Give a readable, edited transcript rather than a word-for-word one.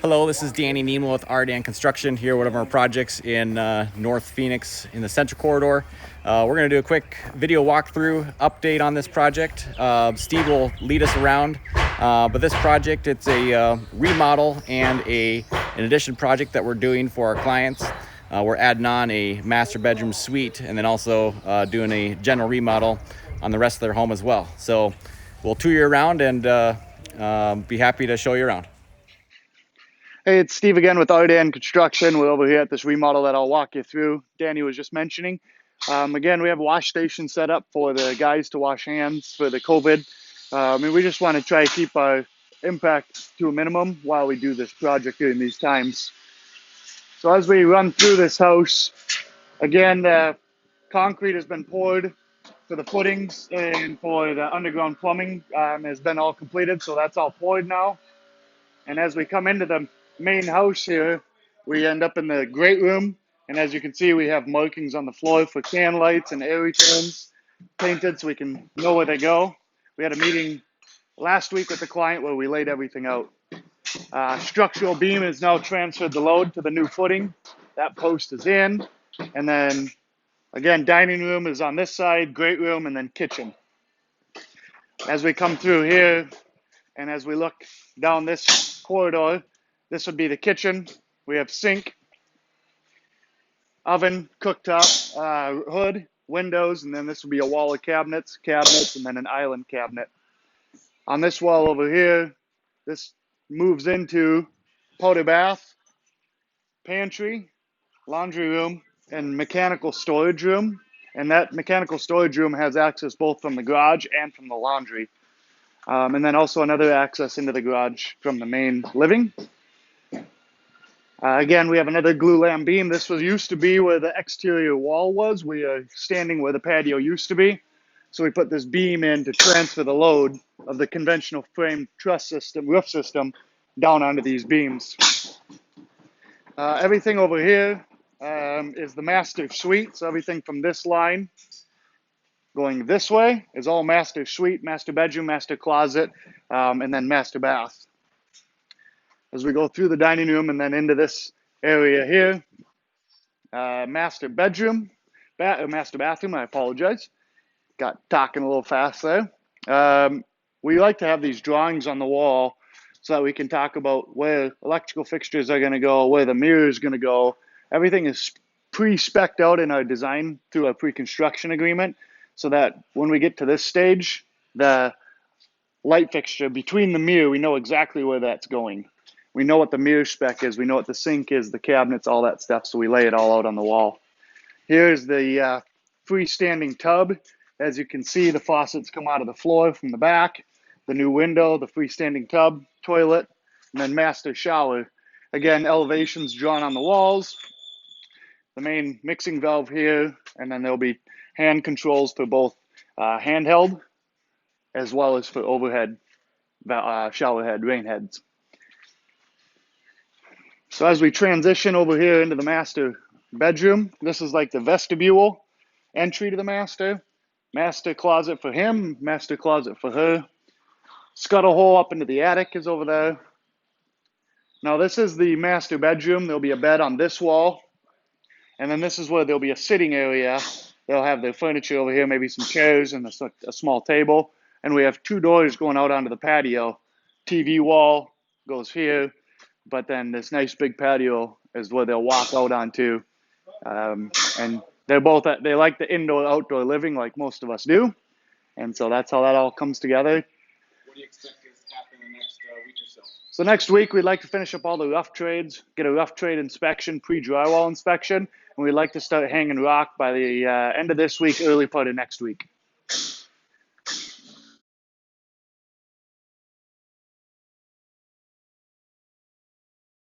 Hello, this is Danny Nemo with Ardan Construction here, one of our projects in North Phoenix in the Central Corridor. We're going to do a quick video walkthrough update on this project. Steve will lead us around, but this project, it's a remodel and an addition project that we're doing for our clients. We're adding on a master bedroom suite and then also doing a general remodel on the rest of their home as well. So we'll tour you around and be happy to show you around. Hey, it's Steve again with Ardan Construction. We're over here at this remodel that I'll walk you through. Danny was just mentioning. Again, we have a wash station set up for the guys to wash hands for the COVID. And we just want to try to keep our impact to a minimum while we do this project during these times. So as we run through this house, again, the concrete has been poured for the footings and for the underground plumbing has been all completed. So that's all poured now. And as we come into the main house here, we end up in the great room. And as you can see, we have markings on the floor for can lights and area turns painted so we can know where they go. We had a meeting last week with the client where we laid everything out. Structural beam is now transferred the load to the new footing. That post is in. And then again, dining room is on this side, great room, and then kitchen. As we come through here, and as we look down this corridor, this would be the kitchen. We have sink, oven, cooktop, hood, windows, and then this would be a wall of cabinets, and then an island cabinet. On this wall over here, this moves into powder bath, pantry, laundry room, and mechanical storage room. And that mechanical storage room has access both from the garage and from the laundry. And then also another access into the garage from the main living. Again, we have another glulam beam. This used to be where the exterior wall was. We are standing where the patio used to be. So we put this beam in to transfer the load of the conventional frame truss system, roof system, down onto these beams. Everything over here is the master suite. So everything from this line going this way is all master suite, master bedroom, master closet, and then master bath. As we go through the dining room and then into this area here, master bedroom, master bathroom, I apologize. Got talking a little fast there. We like to have these drawings on the wall so that we can talk about where electrical fixtures are going to go, where the mirror is going to go. Everything is pre-spec'd out in our design through a pre-construction agreement so that when we get to this stage, the light fixture between the mirror, we know exactly where that's going. We know what the mirror spec is. We know what the sink is, the cabinets, all that stuff. So we lay it all out on the wall. Here's the freestanding tub. As you can see, the faucets come out of the floor from the back. The new window, the freestanding tub, toilet, and then master shower. Again, elevations drawn on the walls. The main mixing valve here, and then there'll be hand controls for both handheld as well as for overhead shower head, rain heads. So as we transition over here into the master bedroom, this is like the vestibule entry to the master. Master closet for him, master closet for her. Scuttle hole up into the attic is over there. Now this is the master bedroom. There'll be a bed on this wall. And then this is where there'll be a sitting area. They'll have their furniture over here, maybe some chairs and a small table. And we have two doors going out onto the patio. TV wall goes here. But then this nice big patio is where they'll walk out onto. And they like the indoor-outdoor living like most of us do. And so that's how that all comes together. What do you expect to happen in the next week or so? So next week, we'd like to finish up all the rough trades, get a rough trade inspection, pre-drywall inspection, and we'd like to start hanging rock by the end of this week, early part of next week.